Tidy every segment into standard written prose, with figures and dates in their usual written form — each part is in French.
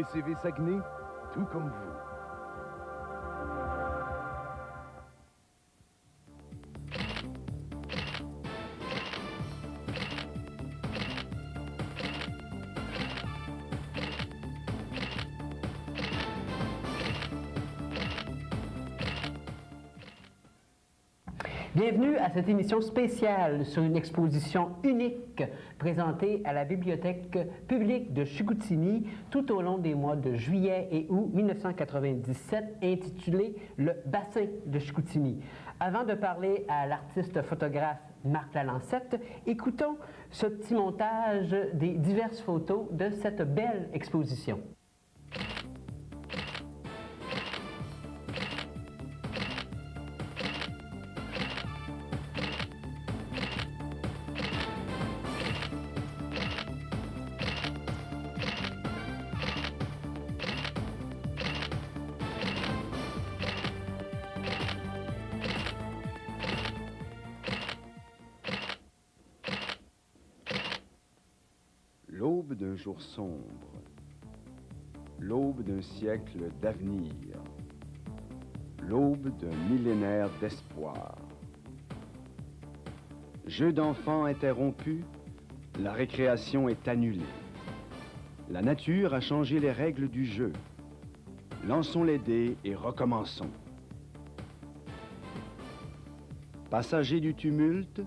PCV Saguenay, tout comme vous. Bienvenue à cette émission spéciale sur une exposition unique présentée à la Bibliothèque publique de Chicoutimi tout au long des mois de juillet et août 1997, intitulée « Le bassin de Chicoutimi ». Avant de parler à l'artiste photographe Marc Lalancette, écoutons ce petit montage des diverses photos de cette belle exposition. L'aube d'un jour sombre, l'aube d'un siècle d'avenir, l'aube d'un millénaire d'espoir. Jeu d'enfant interrompu, la récréation est annulée. La nature a changé les règles du jeu. Lançons les dés et recommençons. Passagers du tumulte,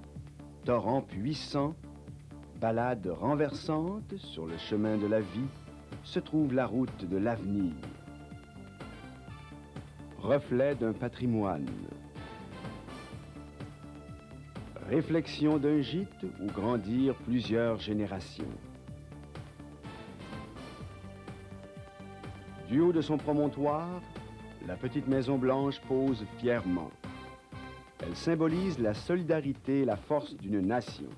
torrent puissant, balade renversante sur le chemin de la vie, se trouve la route de l'avenir. Reflet d'un patrimoine. Réflexion d'un gîte où grandirent plusieurs générations. Du haut de son promontoire, la petite Maison Blanche pose fièrement. Elle symbolise la solidarité et la force d'une nation.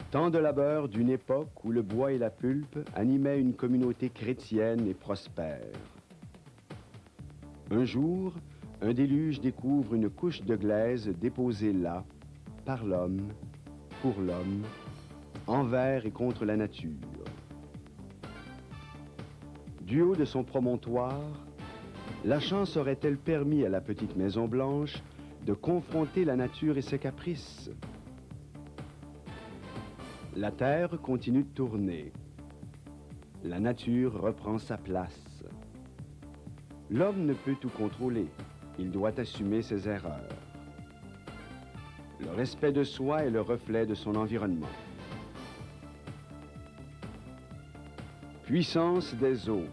Tant de labeur d'une époque où le bois et la pulpe animaient une communauté chrétienne et prospère. Un jour, un déluge découvre une couche de glaise déposée là, par l'homme, pour l'homme, envers et contre la nature. Du haut de son promontoire, la chance aurait-elle permis à la petite Maison Blanche de confronter la nature et ses caprices? La Terre continue de tourner. La nature reprend sa place. L'homme ne peut tout contrôler. Il doit assumer ses erreurs. Le respect de soi est le reflet de son environnement. Puissance des eaux.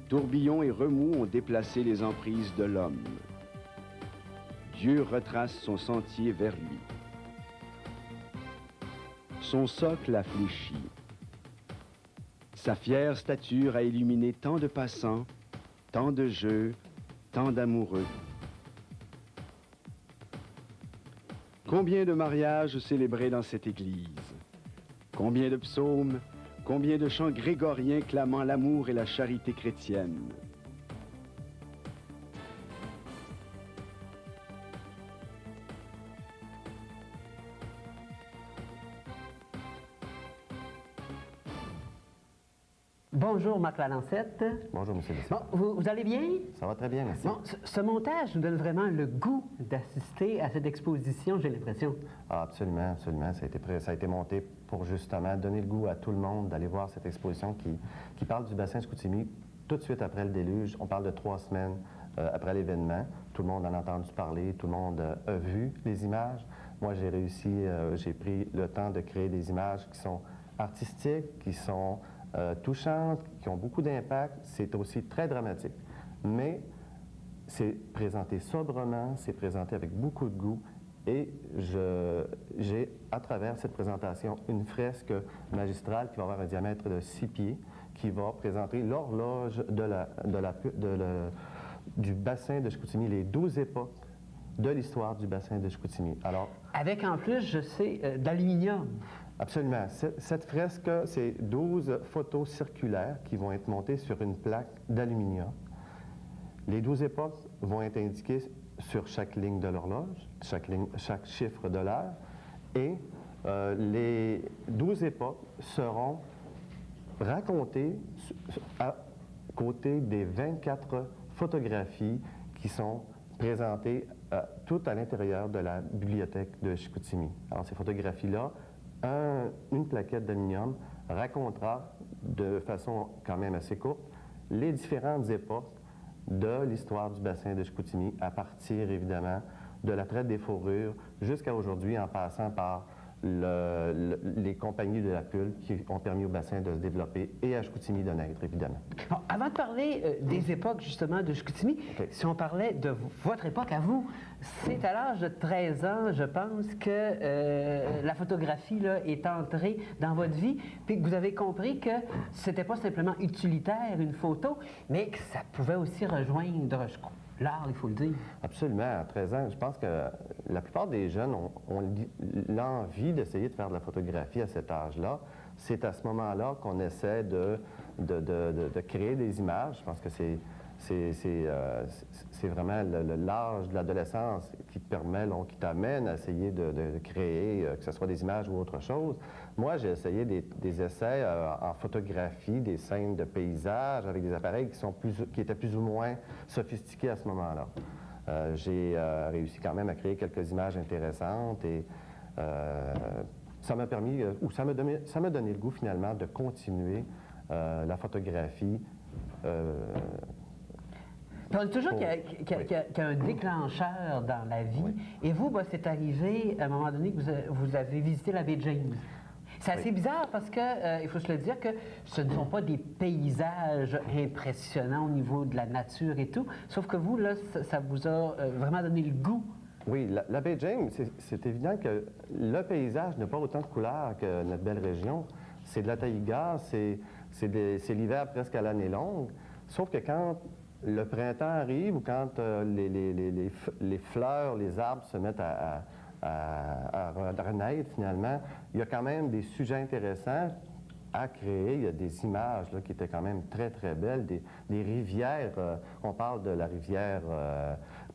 Tourbillons et remous ont déplacé les emprises de l'homme. Dieu retrace son sentier vers lui. Son socle a fléchi. Sa fière stature a illuminé tant de passants, tant de jeux, tant d'amoureux. Combien de mariages célébrés dans cette église? Combien de psaumes, combien de chants grégoriens clamant l'amour et la charité chrétienne? Bonjour Marc Lalancette. Bonjour, M. Lessard. Bon, vous allez bien? Ça va très bien, merci. Bon, ce montage nous donne vraiment le goût d'assister à cette exposition, j'ai l'impression. Ah, absolument, absolument. Ça a été monté pour justement donner le goût à tout le monde d'aller voir cette exposition qui parle du bassin Chicoutimi tout de suite après le déluge. On parle de 3 semaines après l'événement. Tout le monde en a entendu parler, tout le monde a vu les images. Moi, j'ai réussi, j'ai pris le temps de créer des images qui sont artistiques, qui sont touchantes, qui ont beaucoup d'impact. C'est aussi très dramatique. Mais c'est présenté sobrement, c'est présenté avec beaucoup de goût. Et j'ai, à travers cette présentation, une fresque magistrale qui va avoir un diamètre de 6 pieds, qui va présenter l'horloge du bassin de Chicoutimi, les 12 époques de l'histoire du bassin de Chicoutimi. Alors, avec en plus, je sais, d'aluminium. Absolument. Cette fresque, c'est 12 photos circulaires qui vont être montées sur une plaque d'aluminium. Les 12 époques vont être indiquées sur chaque ligne de l'horloge, chaque chiffre de l'heure, et les 12 époques seront racontées à côté des 24 photographies qui sont présentées toutes à l'intérieur de la bibliothèque de Chicoutimi. Alors, ces photographies-là, une plaquette d'aluminium racontera de façon quand même assez courte les différentes époques de l'histoire du bassin de Chicoutimi, à partir évidemment de la traite des fourrures jusqu'à aujourd'hui, en passant par les compagnies de la pulpe qui ont permis au bassin de se développer et à Chicoutimi de naître, évidemment. Bon, avant de parler des époques, justement, de Chicoutimi, si on parlait de votre époque à vous, c'est à l'âge de 13 ans, je pense, que la photographie là, est entrée dans votre vie, puis que vous avez compris que c'était pas simplement utilitaire, une photo, mais que ça pouvait aussi rejoindre l'art, il faut le dire. Absolument. À 13 ans, je pense que la plupart des jeunes ont l'envie d'essayer de faire de la photographie à cet âge-là. C'est à ce moment-là qu'on essaie de créer des images. Je pense que c'est vraiment l'âge de l'adolescence qui te permet, qui t'amène à essayer de créer, que ce soit des images ou autre chose. Moi, j'ai essayé des essais en photographie, des scènes de paysages avec des appareils qui étaient plus ou moins sophistiqués à ce moment-là. J'ai réussi quand même à créer quelques images intéressantes et ça m'a permis, ou ça m'a donné le goût finalement de continuer la photographie. On dit toujours qu'il y a un déclencheur dans la vie. Oui. Et vous, c'est arrivé à un moment donné que vous avez visité la baie James. C'est assez bizarre parce que, il faut se le dire, que ce ne sont pas des paysages impressionnants au niveau de la nature et tout, sauf que vous, là, ça vous a vraiment donné le goût. Oui, la baie James, c'est évident que le paysage n'a pas autant de couleurs que notre belle région. C'est de la taïga, c'est l'hiver presque à l'année longue, sauf que quand le printemps arrive ou quand les fleurs, les arbres se mettent à renaître finalement, il y a quand même des sujets intéressants à créer. Il y a des images là, qui étaient quand même très, très belles, des rivières. On parle de la rivière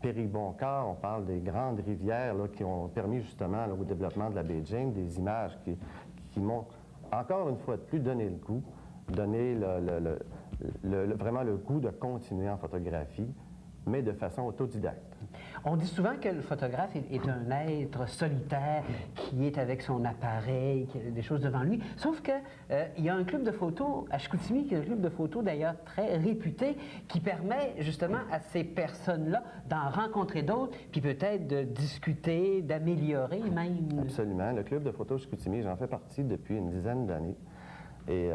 Péribonka, on parle des grandes rivières là, qui ont permis justement là, au développement de la baie James, des images qui m'ont encore une fois de plus donné le goût, donné vraiment le goût de continuer en photographie, mais de façon autodidacte. On dit souvent que le photographe est un être solitaire qui est avec son appareil, qui a des choses devant lui. Sauf que il y a un club de photos à Chicoutimi, qui est un club de photos d'ailleurs très réputé, qui permet justement à ces personnes-là d'en rencontrer d'autres, puis peut-être de discuter, d'améliorer même. Absolument. Le club de photos Chicoutimi, j'en fais partie depuis une dizaine d'années. Et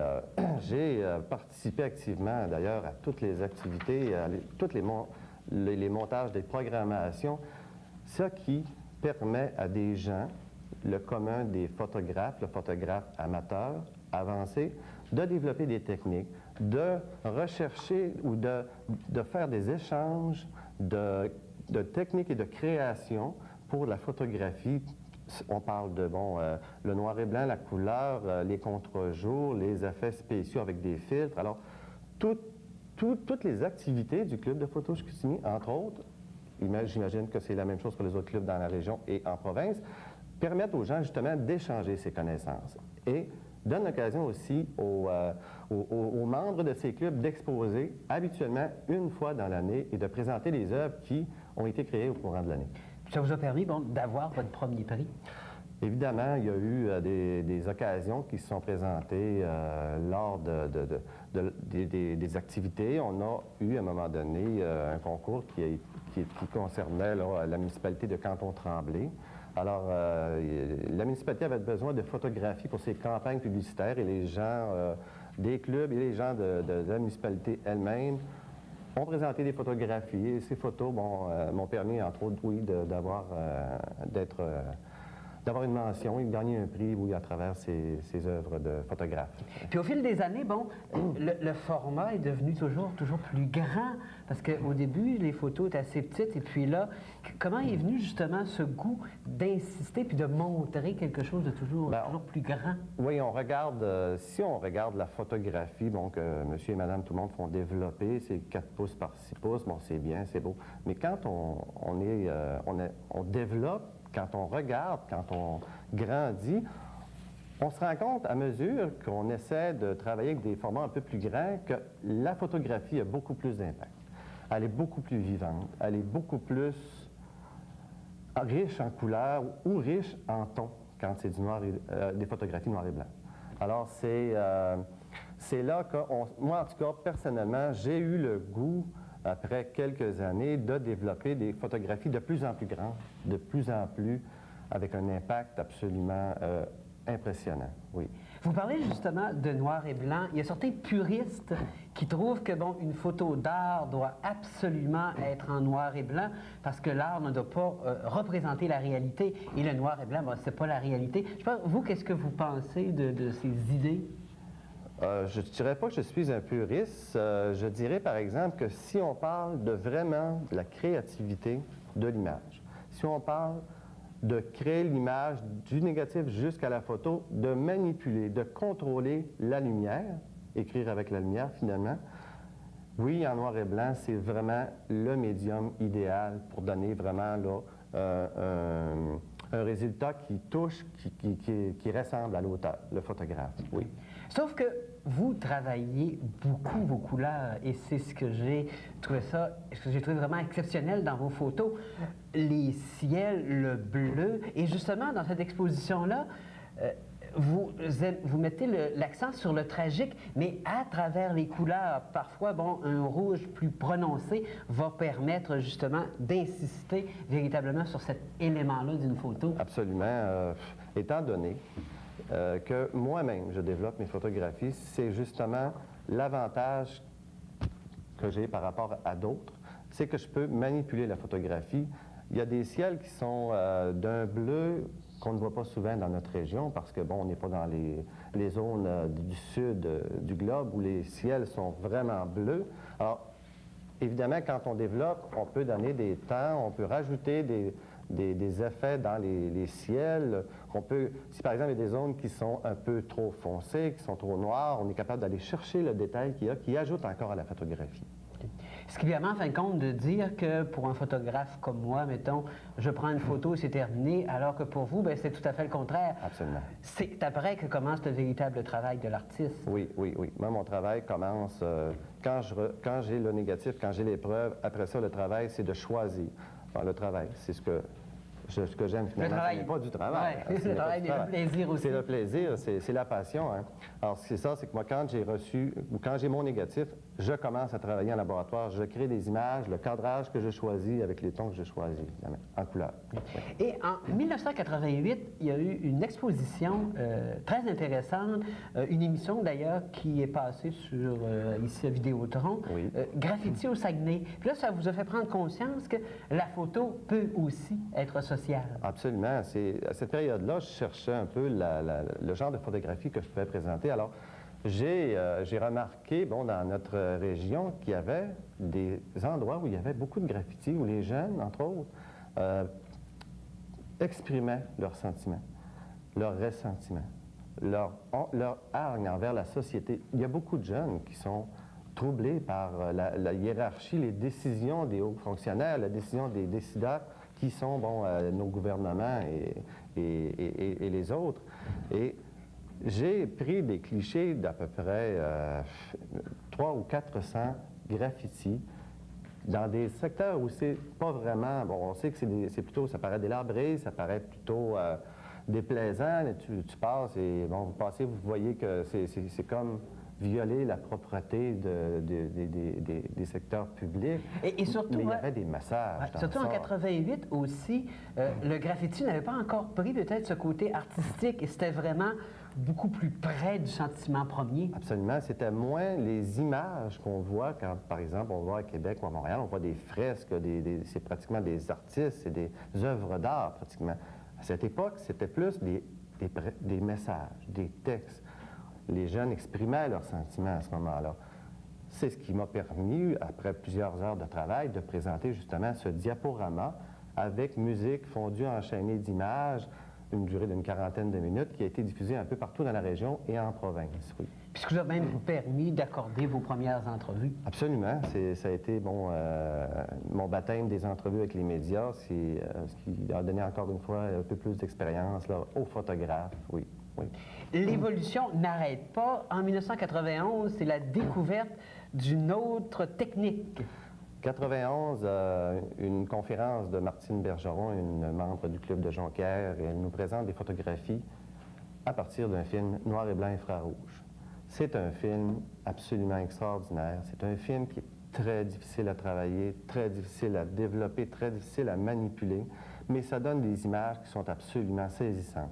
j'ai participé activement d'ailleurs à toutes les activités, à tous les montages des programmations, ce qui permet à des gens, le commun des photographes, le photographe amateur, avancé, de développer des techniques, de rechercher ou de faire des échanges de techniques et de création pour la photographie. On parle de, le noir et blanc, la couleur, les contre-jours, les effets spéciaux avec des filtres. Alors, toutes les activités du club de photo Chicoutimi, entre autres, j'imagine que c'est la même chose pour les autres clubs dans la région et en province, permettent aux gens justement d'échanger ces connaissances et donnent l'occasion aussi aux membres de ces clubs d'exposer habituellement une fois dans l'année et de présenter les œuvres qui ont été créées au courant de l'année. Ça vous a permis d'avoir votre premier prix? Évidemment, il y a eu des occasions qui se sont présentées lors des activités. On a eu à un moment donné un concours qui concernait là, la municipalité de Canton-Tremblay. Alors, la municipalité avait besoin de photographies pour ses campagnes publicitaires et les gens des clubs et les gens de la municipalité elle-même ont présenté des photographies et ces photos m'ont permis, entre autres, oui, d'avoir une mention et de gagner un prix, oui, à travers ces œuvres de photographe. Puis au fil des années, le format est devenu toujours plus grand, parce qu'au début, les photos étaient assez petites, et puis là, comment est venu justement ce goût d'insister puis de montrer quelque chose de toujours plus grand? Oui, on regarde, si on regarde la photographie, que monsieur et madame, tout le monde font développer, c'est 4 pouces par 6 pouces, c'est bien, c'est beau, mais quand on développe quand on regarde, quand on grandit, on se rend compte à mesure qu'on essaie de travailler avec des formats un peu plus grands que la photographie a beaucoup plus d'impact. Elle est beaucoup plus vivante, elle est beaucoup plus riche en couleurs ou riche en tons quand c'est des photographies noir et blanc. Alors c'est là que, moi en tout cas, personnellement, j'ai eu le goût, après quelques années, de développer des photographies de plus en plus grandes, de plus en plus avec un impact absolument impressionnant, oui. Vous parlez justement de noir et blanc. Il y a certains puristes qui trouvent que, bon, une photo d'art doit absolument être en noir et blanc parce que l'art ne doit pas représenter la réalité. Et le noir et blanc, bon, c'est pas la réalité. Je pense, vous, qu'est-ce que vous pensez de ces idées? Je ne dirais pas que je suis un puriste. Je dirais, par exemple, que si on parle de vraiment de la créativité de l'image, si on parle de créer l'image du négatif jusqu'à la photo, de manipuler, de contrôler la lumière, écrire avec la lumière finalement. Oui, en noir et blanc, c'est vraiment le médium idéal pour donner vraiment là, un résultat qui touche, qui ressemble à l'auteur, le photographe, oui. Sauf que vous travaillez beaucoup vos couleurs et c'est ce que j'ai trouvé vraiment exceptionnel dans vos photos. Les ciels, le bleu. Et justement, dans cette exposition-là, vous mettez l'accent sur le tragique, mais à travers les couleurs. Parfois, bon, un rouge plus prononcé va permettre justement d'insister véritablement sur cet élément-là d'une photo. Absolument. Étant donné que moi-même, je développe mes photographies, c'est justement l'avantage que j'ai par rapport à d'autres, c'est que je peux manipuler la photographie. Il y a des ciels qui sont d'un bleu qu'on ne voit pas souvent dans notre région parce que, bon, on n'est pas dans les zones du sud du globe où les ciels sont vraiment bleus. Alors, évidemment, quand on développe, on peut donner des temps, on peut rajouter des effets dans les ciels. Si par exemple il y a des zones qui sont un peu trop foncées, qui sont trop noires, on est capable d'aller chercher le détail qu'il y a, qui ajoute encore à la photographie. Ce qui permet en fin de compte de dire que pour un photographe comme moi, mettons, je prends une photo et c'est terminé, alors que pour vous, c'est tout à fait le contraire. Absolument. C'est après que commence le véritable travail de l'artiste. Oui, oui, oui. Moi, mon travail commence quand j'ai le négatif, quand j'ai l'épreuve. Après ça, le travail, c'est de choisir. Enfin, le travail, c'est ce que j'aime finalement. Ce n'est pas du travail. Ouais, le travail, c'est le plaisir aussi. C'est le plaisir, c'est la passion. Hein. Alors, c'est ça, c'est que moi, quand j'ai mon négatif, je commence à travailler en laboratoire, je crée des images, le cadrage que je choisis avec les tons que je choisis, en couleur. Oui. Et en 1988, il y a eu une exposition très intéressante, une émission d'ailleurs qui est passée sur, ici à Vidéotron, oui. Graffiti au Saguenay. Puis là, ça vous a fait prendre conscience que la photo peut aussi être sociale. Absolument. À cette période-là, je cherchais un peu le genre de photographie que je pouvais présenter. Alors, j'ai remarqué, bon, dans notre région, qu'il y avait des endroits où il y avait beaucoup de graffitis, où les jeunes, entre autres, exprimaient leurs sentiments, leurs ressentiments, leur hargne envers la société. Il y a beaucoup de jeunes qui sont troublés par la hiérarchie, les décisions des hauts fonctionnaires, la décision des décideurs qui sont, bon, nos gouvernements et les autres. Et j'ai pris des clichés d'à peu près 300 ou 400 graffitis dans des secteurs où c'est pas vraiment... Bon, on sait que c'est plutôt... Ça paraît délabré, ça paraît plutôt déplaisant. Tu passes et, bon, vous passez, vous voyez que c'est comme violer la propreté des secteurs publics. Et surtout, mais il y avait des messages. Surtout en 88 aussi, le graffiti n'avait pas encore pris peut-être ce côté artistique et c'était vraiment beaucoup plus près du sentiment premier. Absolument. C'était moins les images qu'on voit quand, par exemple, on va à Québec ou à Montréal, on voit des fresques, c'est pratiquement des artistes, c'est des œuvres d'art pratiquement. À cette époque, c'était plus des messages, des textes. Les jeunes exprimaient leurs sentiments à ce moment-là. C'est ce qui m'a permis, après plusieurs heures de travail, de présenter justement ce diaporama avec musique fondue enchaînée d'images, une durée d'une 40aine de minutes, qui a été diffusée un peu partout dans la région et en province, oui. Puis ce qui vous a même permis d'accorder vos premières entrevues. Absolument. Ça a été mon baptême des entrevues avec les médias, ce qui a donné encore une fois un peu plus d'expérience aux photographes, oui. Oui. L'évolution n'arrête pas. En 1991, c'est la découverte d'une autre technique. 91, une conférence de Martine Bergeron, une membre du Club de Jonquière, et elle nous présente des photographies à partir d'un film noir et blanc infrarouge. C'est un film absolument extraordinaire. C'est un film qui est très difficile à travailler, très difficile à développer, très difficile à manipuler, mais ça donne des images qui sont absolument saisissantes.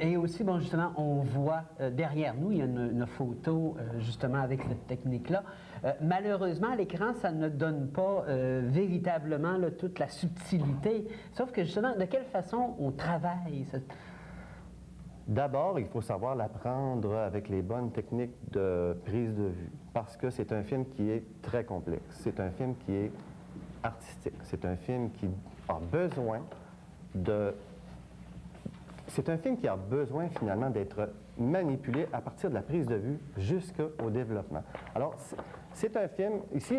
Et aussi, bon, justement, on voit derrière nous, il y a une photo, justement, avec cette technique-là. Malheureusement, à l'écran, ça ne donne pas véritablement là, toute la subtilité. Sauf que, justement, de quelle façon on travaille cette... D'abord, il faut savoir l'apprendre avec les bonnes techniques de prise de vue, parce que c'est un film qui est très complexe. C'est un film qui est artistique. C'est un film qui a besoin de... C'est un film qui a besoin, finalement, d'être manipulé à partir de la prise de vue jusqu'au développement. Alors, c'est un film... Ici,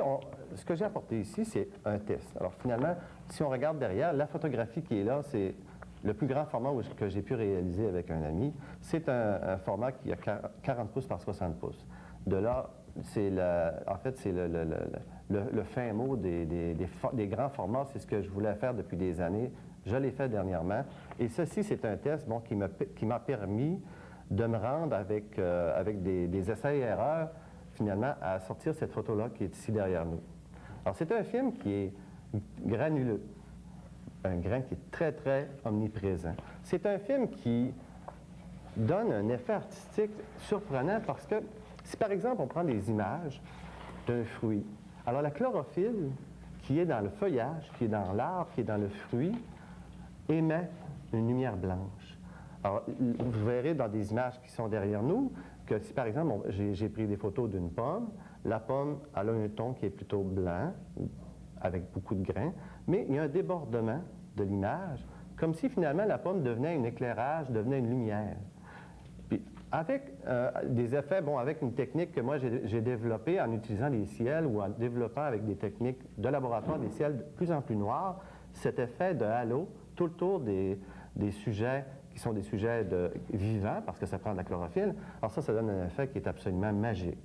ce que j'ai apporté ici, c'est un test. Alors, finalement, si on regarde derrière, la photographie qui est là, c'est le plus grand format que j'ai pu réaliser avec un ami. C'est un format qui a 40 pouces par 60 pouces. De là, c'est en fait, c'est le fin mot des grands formats. C'est ce que je voulais faire depuis des années. Je l'ai fait dernièrement. Et ceci, c'est un test qui m'a permis de me rendre avec des essais et erreurs, finalement, à sortir cette photo-là qui est ici derrière nous. Alors, c'est un film qui est granuleux, un grain qui est très, très omniprésent. C'est un film qui donne un effet artistique surprenant parce que si, par exemple, on prend des images d'un fruit, alors la chlorophylle qui est dans le feuillage, qui est dans l'arbre, qui est dans le fruit, émet une lumière blanche. Alors, vous verrez dans des images qui sont derrière nous que si, par exemple, j'ai pris des photos d'une pomme, la pomme, elle a un ton qui est plutôt blanc, avec beaucoup de grains, mais il y a un débordement de l'image, comme si finalement la pomme devenait un éclairage, devenait une lumière. Puis, avec des effets, avec une technique que moi j'ai développée en utilisant les ciels ou en développant avec des techniques de laboratoire des ciels de plus en plus noirs, cet effet de halo tout autour des sujets qui sont des sujets vivants, parce que ça prend de la chlorophylle, alors ça donne un effet qui est absolument magique.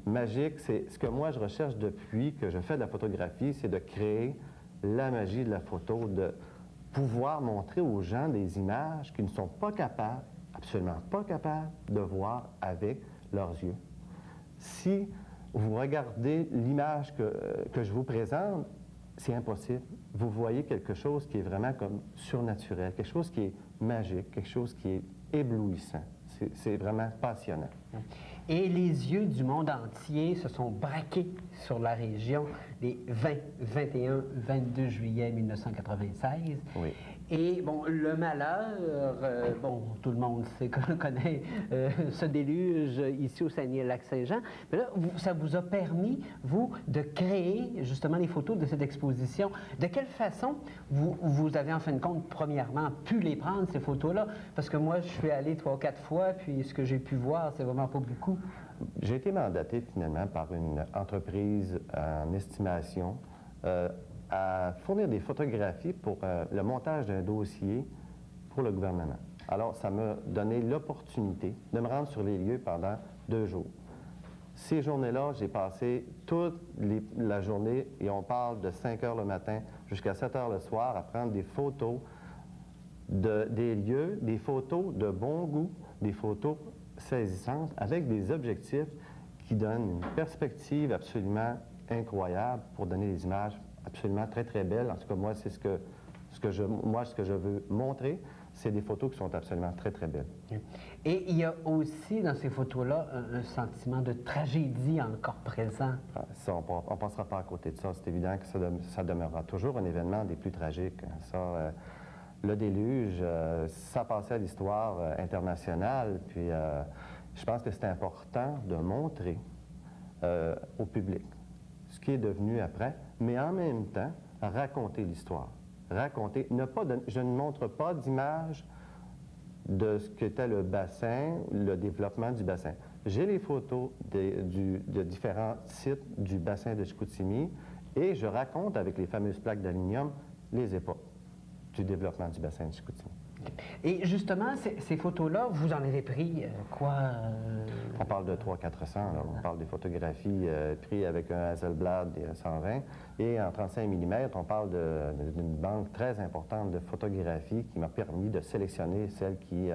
Magique, c'est ce que moi je recherche depuis que je fais de la photographie, c'est de créer la magie de la photo, de pouvoir montrer aux gens des images qu'ils ne sont pas capables, absolument pas capables, de voir avec leurs yeux. Si vous regardez l'image que je vous présente, c'est impossible. Vous voyez quelque chose qui est vraiment comme surnaturel, quelque chose qui est magique, quelque chose qui est éblouissant. C'est vraiment passionnant. Et les yeux du monde entier se sont braqués sur la région les 20, 21, 22 juillet 1996. Oui. Et bon, le malheur, tout le monde connaît ce déluge ici au Saguenay-Lac-Saint-Jean. Mais là, ça vous a permis, vous, de créer justement les photos de cette exposition. De quelle façon vous avez en fin de compte, premièrement, pu les prendre, ces photos-là? Parce que moi, je suis allé 3 ou 4 fois, puis ce que j'ai pu voir, c'est vraiment pas beaucoup. J'ai été mandaté finalement par une entreprise en estimation à fournir des photographies pour le montage d'un dossier pour le gouvernement. Alors, ça m'a donné l'opportunité de me rendre sur les lieux pendant 2 jours. Ces journées-là, j'ai passé toute la journée, et on parle de 5 heures le matin jusqu'à 7 heures le soir, à prendre des photos des lieux, des photos de bon goût, des photos saisissantes, avec des objectifs qui donnent une perspective absolument incroyable pour donner des images absolument très, très belles. En tout cas, moi, c'est ce que je veux montrer, c'est des photos qui sont absolument très, très belles. Et il y a aussi, dans ces photos-là, un sentiment de tragédie encore présent. Ça, on ne passera pas à côté de ça. C'est évident que ça demeurera toujours un événement des plus tragiques. Ça, le déluge, ça passait à l'histoire internationale, puis je pense que c'est important de montrer au public ce qui est devenu après, mais en même temps, raconter l'histoire. Raconter, je ne montre pas d'image de ce qu'était le bassin, le développement du bassin. j'ai les photos de différents sites du bassin de Chicoutimi et je raconte avec les fameuses plaques d'aluminium les époques du développement du bassin de Chicoutimi. Et justement, ces photos-là, vous en avez pris quoi? On parle de 300-400, là. On parle des photographies prises avec un Hasselblad 120 et en 35 mm, on parle d'une banque très importante de photographies qui m'a permis de sélectionner celles qui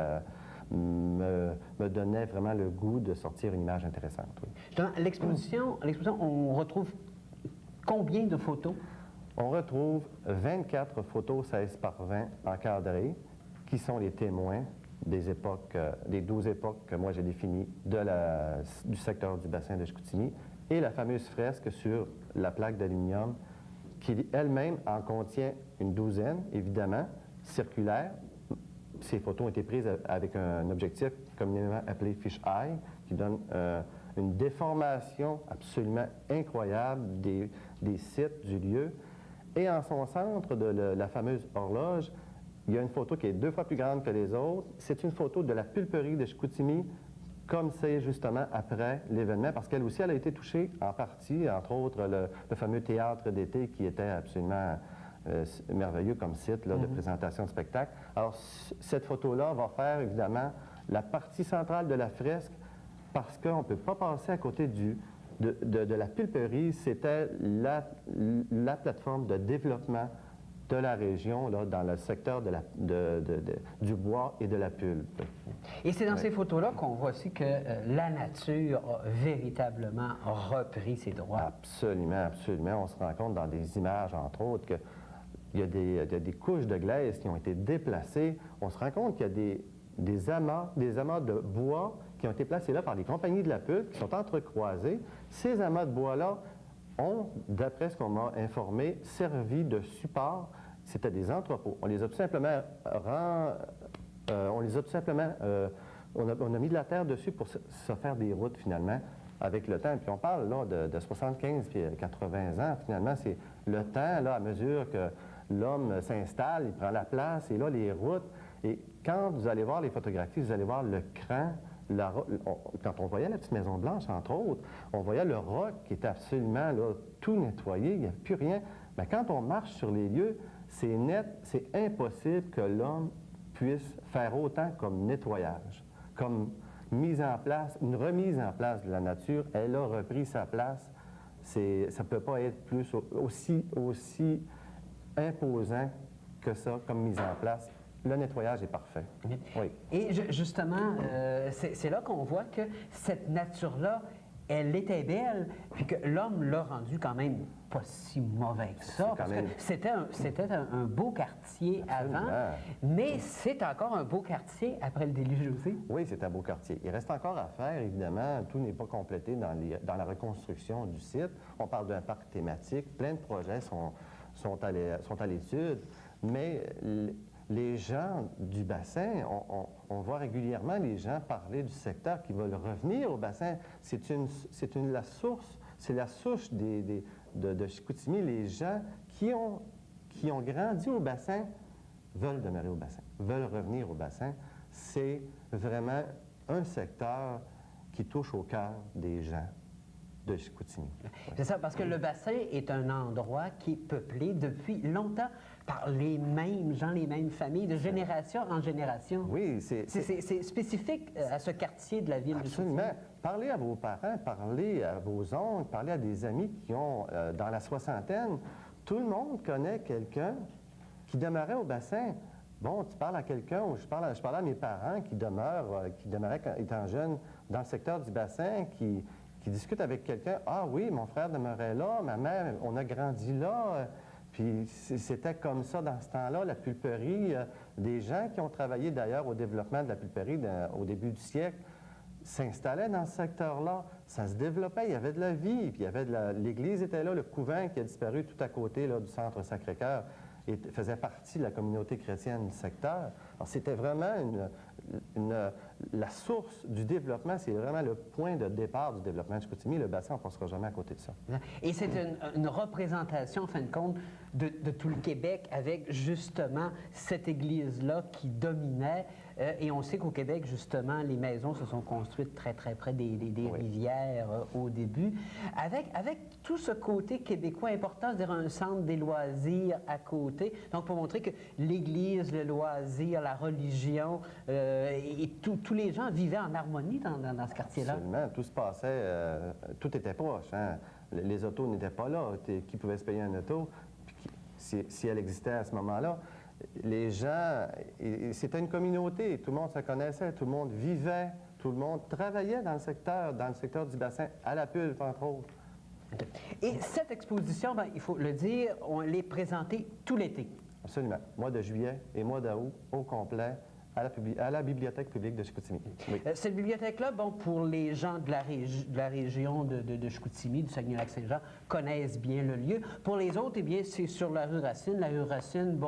me donnaient vraiment le goût de sortir une image intéressante. Oui. Justement, l'exposition, on retrouve combien de photos? On retrouve 24 photos 16 par 20 encadrées qui sont les témoins des époques, des 12 époques que moi j'ai définies du secteur du bassin de Chicoutimi et la fameuse fresque sur la plaque d'aluminium qui elle-même en contient une douzaine, évidemment, circulaire. Ces photos ont été prises avec un objectif communément appelé fish-eye qui donne une déformation absolument incroyable des sites, du lieu. Et en son centre de la fameuse horloge, il y a une photo qui est 2 fois plus grande que les autres. C'est une photo de la pulperie de Chicoutimi, comme c'est justement après l'événement, parce qu'elle aussi, elle a été touchée en partie, entre autres, le fameux théâtre d'été qui était absolument merveilleux comme site là, de présentation de spectacle. Alors, cette photo-là va faire, évidemment, la partie centrale de la fresque, parce qu'on ne peut pas passer à côté de la pulperie. C'était la plateforme de développement de la région, là, dans le secteur du bois et de la pulpe. Et c'est dans ces photos-là qu'on voit aussi que la nature a véritablement repris ses droits. Absolument, absolument. On se rend compte dans des images, entre autres, qu'il y a des couches de glaise qui ont été déplacées. On se rend compte qu'il y a des amas de bois qui ont été placés là par les compagnies de la pulpe, qui sont entrecroisés. Ces amas de bois-là ont, d'après ce qu'on m'a informé, servi de support. C'était des entrepôts. On les a tout simplement on a mis de la terre dessus pour se faire des routes, finalement, avec le temps. Puis on parle là de 75 puis 80 ans. Finalement, c'est le temps, là, à mesure que l'homme s'installe, il prend la place, et là, les routes. Et quand vous allez voir les photographies, vous allez voir le cran. Quand on voyait la petite Maison Blanche, entre autres, on voyait le roc qui était absolument là, tout nettoyé, il n'y a plus rien. Mais quand on marche sur les lieux, c'est net, c'est impossible que l'homme puisse faire autant comme nettoyage, comme mise en place, une remise en place de la nature. Elle a repris sa place. Ça ne peut pas être plus aussi imposant que ça comme mise en place. Le nettoyage est parfait. Oui. Et justement, c'est là qu'on voit que cette nature-là, elle était belle, puis que l'homme l'a rendue quand même pas si mauvais que ça, parce que c'était un beau quartier avant, mais c'est encore un beau quartier après le déluge aussi. Oui, c'est un beau quartier. Il reste encore à faire, évidemment. Tout n'est pas complété dans la reconstruction du site. On parle d'un parc thématique. Plein de projets sont à l'étude, mais les gens du bassin, on voit régulièrement les gens parler du secteur qui veulent revenir au bassin. C'est la source de Chicoutimi. Les gens qui ont grandi au bassin veulent demeurer au bassin, veulent revenir au bassin. C'est vraiment un secteur qui touche au cœur des gens de Chicoutimi. C'est ça, parce que le bassin est un endroit qui est peuplé depuis longtemps par les mêmes gens, les mêmes familles, de génération en génération. Oui, c'est spécifique à ce quartier de la ville de Chicoutimi. Absolument. Parlez à vos parents, parlez à vos oncles, parlez à des amis qui ont, dans la soixantaine. Tout le monde connaît quelqu'un qui demeurait au bassin. Bon, tu parles à quelqu'un, ou je parle à mes parents qui demeuraient quand étant jeunes dans le secteur du bassin, qui discutent avec quelqu'un. Ah oui, mon frère demeurait là, ma mère, on a grandi là. Puis c'était comme ça dans ce temps-là, la pulperie. Des gens qui ont travaillé d'ailleurs au développement de la pulperie au début du siècle s'installaient dans ce secteur-là. Ça se développait, il y avait de la vie. Puis l'église était là, le couvent qui a disparu tout à côté là, du centre Sacré-Cœur et faisait partie de la communauté chrétienne du secteur. Alors c'était vraiment la source du développement, c'est vraiment le point de départ du développement de Chicoutimi. Le bassin, on ne passera jamais à côté de ça. Et c'est une représentation, en fin de compte, de tout le Québec avec justement cette église-là qui dominait. Et on sait qu'au Québec, justement, les maisons se sont construites très, très près des rivières au début. Avec tout ce côté québécois important, c'est-à-dire un centre des loisirs à côté, donc pour montrer que l'Église, le loisir, la religion, et tous les gens vivaient en harmonie dans ce quartier-là. Absolument, tout se passait, tout était proche. Hein? Les autos n'étaient pas là. Qui pouvait se payer un auto? Puis si elle existait à ce moment-là, les gens, c'était une communauté, tout le monde se connaissait, tout le monde vivait, tout le monde travaillait dans le secteur du bassin, à la Pulpe, entre autres. Et cette exposition, il faut le dire, on l'est présentée tout l'été. Absolument. Mois de juillet et mois d'août, au complet, à la Bibliothèque publique de Chicoutimi. Oui. Cette bibliothèque-là, pour les gens de la région de Chicoutimi, du Saguenay-Lac-Saint-Jean, connaissent bien le lieu. Pour les autres, eh bien, c'est sur la rue Racine. La rue Racine,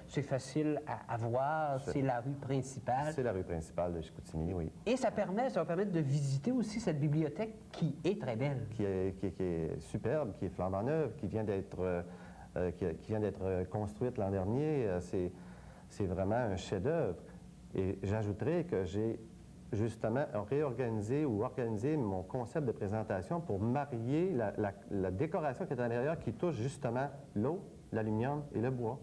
c'est facile à voir, c'est la rue principale. C'est la rue principale de Chicoutimi, oui. Et ça va permettre de visiter aussi cette bibliothèque qui est très belle. Qui est superbe, qui est flambant neuve, qui vient d'être construite l'an dernier. C'est vraiment un chef-d'œuvre. Et j'ajouterais que j'ai justement réorganisé ou organisé mon concept de présentation pour marier la décoration qui est à l'intérieur qui touche justement l'eau, l'aluminium et le bois.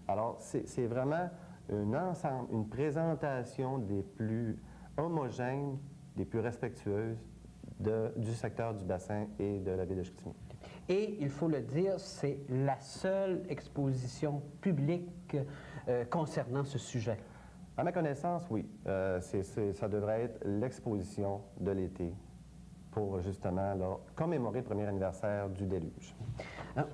Alors, c'est vraiment une présentation des plus homogènes, des plus respectueuses du secteur du bassin et de la ville de Chicoutimi. Et, il faut le dire, c'est la seule exposition publique concernant ce sujet. À ma connaissance, oui. Ça devrait être l'exposition de l'été pour justement commémorer le premier anniversaire du déluge.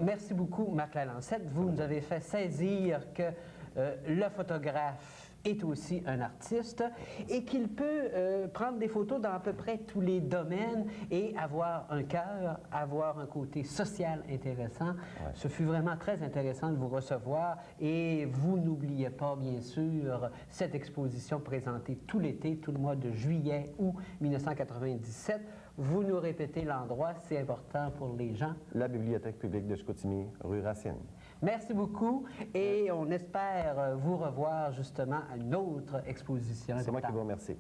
Merci beaucoup, Marc Lalancette. Vous nous avez fait saisir que le photographe est aussi un artiste et qu'il peut prendre des photos dans à peu près tous les domaines et avoir un cœur, avoir un côté social intéressant. Ouais. Ce fut vraiment très intéressant de vous recevoir et vous n'oubliez pas, bien sûr, cette exposition présentée tout l'été, tout le mois de juillet, août 1997. Vous nous répétez l'endroit, c'est important pour les gens. La Bibliothèque publique de Chicoutimi, rue Racine. Merci beaucoup et on espère vous revoir justement à une autre exposition. C'est moi qui vous remercie.